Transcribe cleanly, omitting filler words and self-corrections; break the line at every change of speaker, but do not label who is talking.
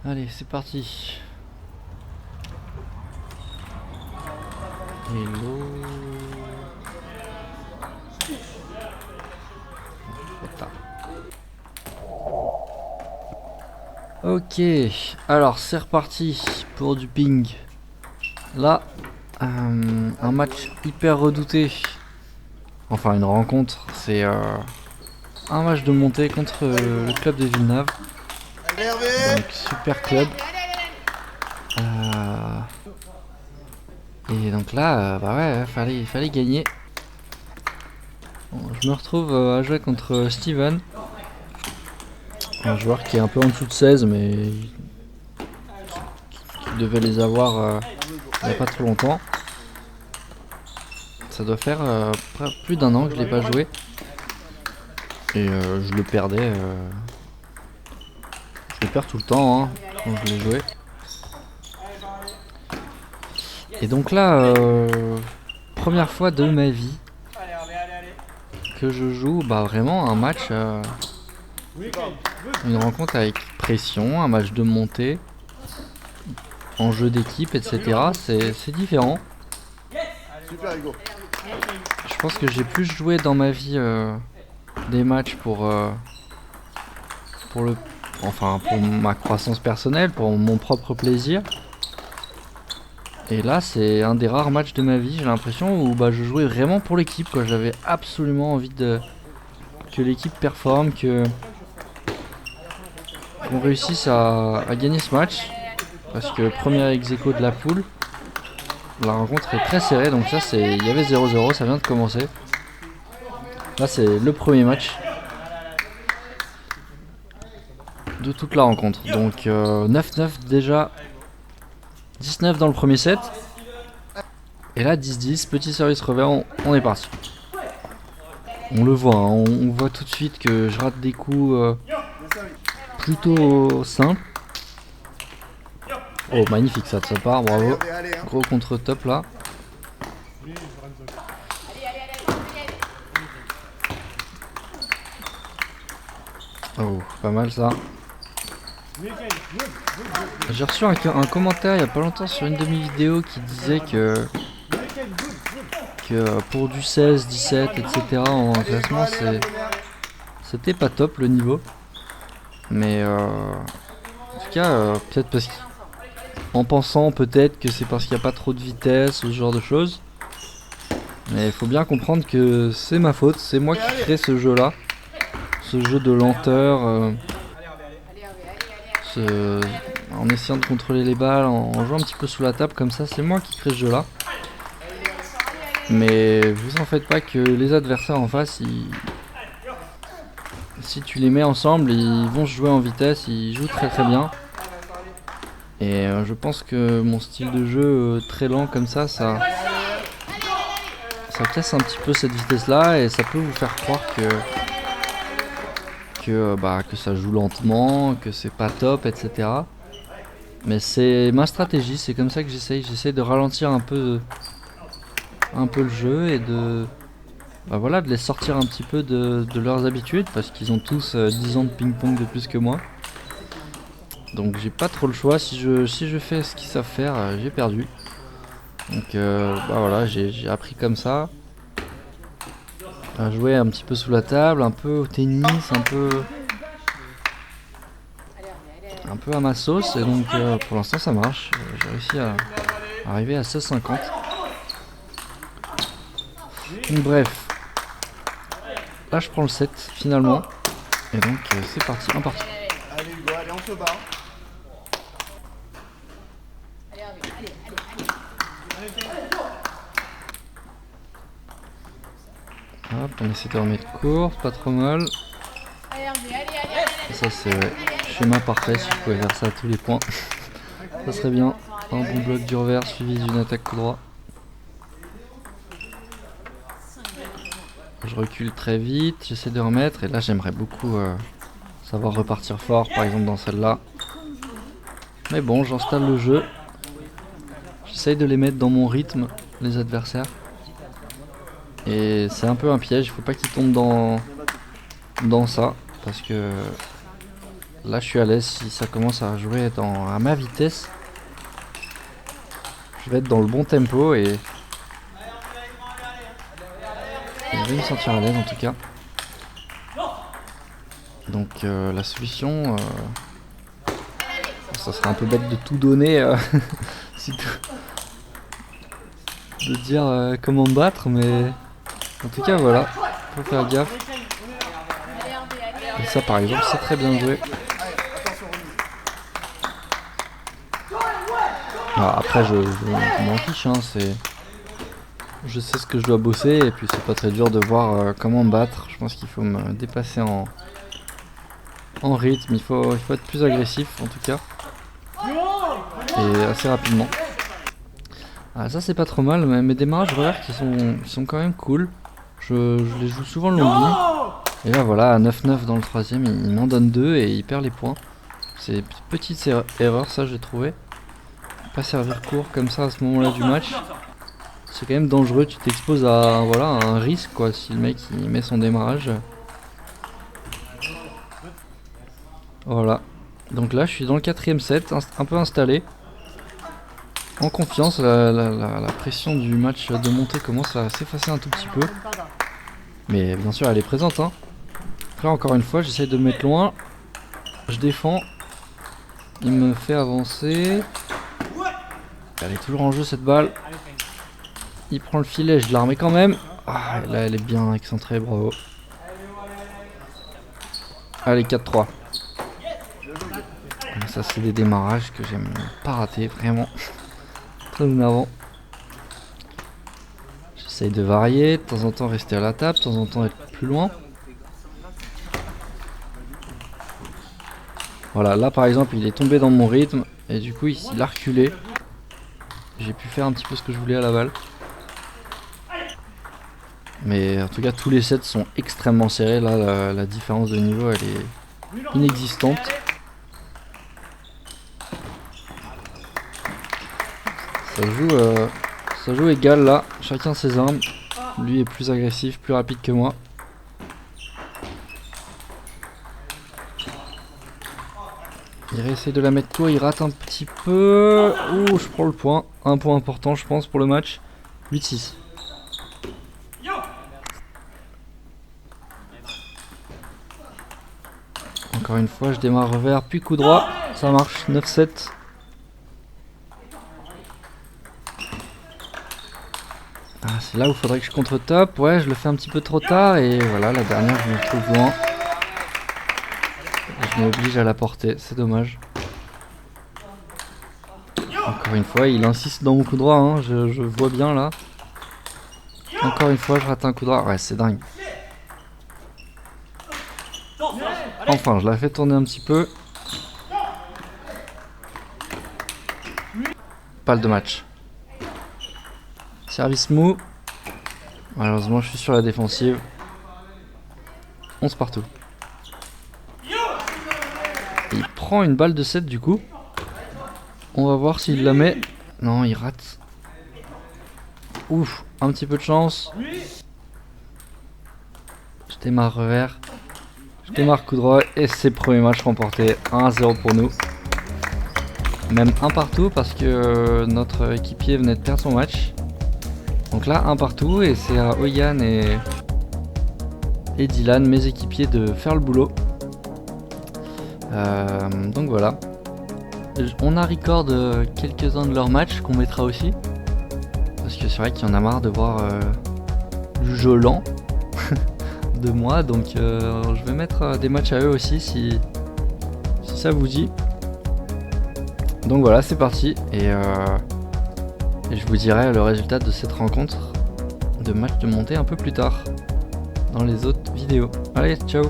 Allez, c'est parti. Hello. Trop tard. Ok, alors c'est reparti pour du ping. Là, un match hyper redouté. Enfin, une rencontre. C'est un match de montée contre le club de Villeneuve. Donc, super club. Et donc là, bah ouais, fallait gagner. Bon, je me retrouve à jouer contre Steven. Un joueur qui est un peu en dessous de 16, mais qui devait les avoir il n'y a pas trop longtemps. Ça doit faire plus d'un an que je l'ai pas joué. Et je le perdais. Je le perds tout le temps hein, quand je l'ai joué. Et donc là, première fois de ma vie que je joue vraiment un match, une rencontre avec pression, un match de montée, en jeu d'équipe, etc. C'est différent. Je pense que j'ai plus joué dans ma vie des matchs pour ma croissance personnelle, pour mon propre plaisir. Et là, c'est un des rares matchs de ma vie, j'ai l'impression, où je jouais vraiment pour l'équipe, quoi. J'avais absolument envie que l'équipe performe, qu'on réussisse à gagner ce match. Parce que premier ex-aequo de la poule, la rencontre est très serrée, donc ça, il y avait 0-0, ça vient de commencer. Là, c'est le premier match de toute la rencontre. Donc 9-9 déjà, 19 dans le premier set. Et là 10-10, petit service revers, on est parti. On le voit, hein, on voit tout de suite que je rate des coups plutôt simples. Oh magnifique ça de sa part, bravo. Gros contre-top là. Oh, pas mal ça. J'ai reçu un commentaire il y a pas longtemps sur une de mes vidéos qui disait que pour du 16, 17, etc. en classement, c'était pas top le niveau. Mais en tout cas, peut-être en pensant peut-être que c'est parce qu'il n'y a pas trop de vitesse ou ce genre de choses. Mais il faut bien comprendre que c'est ma faute, c'est moi qui crée ce jeu là. Ce jeu de lenteur. En essayant de contrôler les balles, en jouant un petit peu sous la table comme ça, c'est moi qui crée ce jeu là. Mais vous en faites pas que les adversaires en face, si tu les mets ensemble, ils vont se jouer en vitesse, ils jouent très très bien. Et je pense que mon style de jeu très lent comme ça casse un petit peu cette vitesse là et ça peut vous faire croire que ça joue lentement, que c'est pas top, etc. Mais c'est ma stratégie, c'est comme ça que j'essaye de ralentir un peu le jeu et de les sortir un petit peu de leurs habitudes parce qu'ils ont tous 10 ans de ping-pong de plus que moi. Donc j'ai pas trop le choix, si je fais ce qu'ils savent faire, j'ai perdu. Donc j'ai appris comme ça à jouer un petit peu sous la table, un peu au tennis, un peu à ma sauce et donc pour l'instant ça marche. J'ai réussi à arriver à 16,50. Donc bref, là je prends le set finalement et donc c'est parti, un parti.
Allez Hugo, allez on se bat.
Hop, on essaie de remettre court, pas trop mal. Et ça c'est schéma parfait, si je pouvais faire ça à tous les points. Ça serait bien. Un bon bloc du revers suivi d'une attaque coup droit. Je recule très vite, j'essaie de remettre et là j'aimerais beaucoup savoir repartir fort, par exemple dans celle-là. Mais bon, j'installe le jeu. J'essaye de les mettre dans mon rythme, les adversaires. Et c'est un peu un piège, il faut pas qu'ils tombent dans ça, parce que Là je suis à l'aise. Si ça commence à jouer à ma vitesse, je vais être dans le bon tempo et je vais me sentir à l'aise en tout cas. Donc la solution, ça serait un peu bête de tout donner, de dire comment me battre, mais en tout cas voilà, faut faire gaffe. Et ça par exemple c'est très bien joué. Alors, après je m'en fiche, hein, je sais ce que je dois bosser et puis c'est pas très dur de voir comment me battre. Je pense qu'il faut me dépasser en rythme, il faut être plus agressif en tout cas. Et assez rapidement. Ah, ça c'est pas trop mal, mais mes démarrages reverts qui sont quand même cool. Je les joue souvent le long ligne. Et là voilà, à 9-9 dans le troisième, il m'en donne 2 et il perd les points. C'est une petite erreur ça j'ai trouvé. Pas servir court comme ça à ce moment là du match. C'est quand même dangereux, tu t'exposes à, voilà, à un risque quoi si le mec il met son démarrage. Voilà. Donc là je suis dans le 4ème set, un peu installé. En confiance, la pression du match de montée commence à s'effacer un tout petit peu. Mais bien sûr elle est présente hein. Après encore une fois j'essaie de me mettre loin. Je défends. Il me fait avancer. Elle est toujours en jeu cette balle. Il prend le filet, je la remets quand même. Ah, là elle est bien excentrée, bravo. Allez 4-3. Ça c'est des démarrages que j'aime pas rater, vraiment. Très énervant. J'essaye de varier, de temps en temps rester à la table, de temps en temps être plus loin. Voilà, là par exemple il est tombé dans mon rythme et du coup il a reculé. J'ai pu faire un petit peu ce que je voulais à la balle. Mais en tout cas tous les sets sont extrêmement serrés. Là la différence de niveau elle est inexistante. Ça joue égal là, chacun ses armes. Lui est plus agressif, plus rapide que moi. Il réessaye de la mettre tôt, il rate un petit peu. Ouh, je prends le point. Un point important je pense pour le match. 8-6. Encore une fois, je démarre revers, puis coup droit. Ça marche, 9-7. Ah, c'est là où il faudrait que je contre-top. Ouais, je le fais un petit peu trop tard. Et voilà, la dernière, je me trouve loin. Je m'oblige à la porter, c'est dommage. Encore une fois, il insiste dans mon coup droit, hein. Je vois bien là. Encore une fois, je rate un coup droit. Ouais, c'est dingue. Enfin, je la fais tourner un petit peu. Balle de match. Service mou. Malheureusement, je suis sur la défensive. 11 partout. Et il prend une balle de 7 du coup. On va voir s'il la met. Non, il rate. Ouf, un petit peu de chance. Je démarre revers. Je démarre coup droit et c'est le premier match remporté. 1-0 pour nous. Même un partout parce que notre équipier venait de perdre son match. Donc là, un partout et c'est à Oyan et Dylan, mes équipiers, de faire le boulot. Donc voilà. On a record quelques-uns de leurs matchs qu'on mettra aussi. Parce que c'est vrai qu'il y en a marre de voir du jeu lent de moi. Donc je vais mettre des matchs à eux aussi si ça vous dit. Donc voilà, c'est parti. Et je vous dirai le résultat de cette rencontre de match de montée un peu plus tard dans les autres vidéos. Allez, ciao!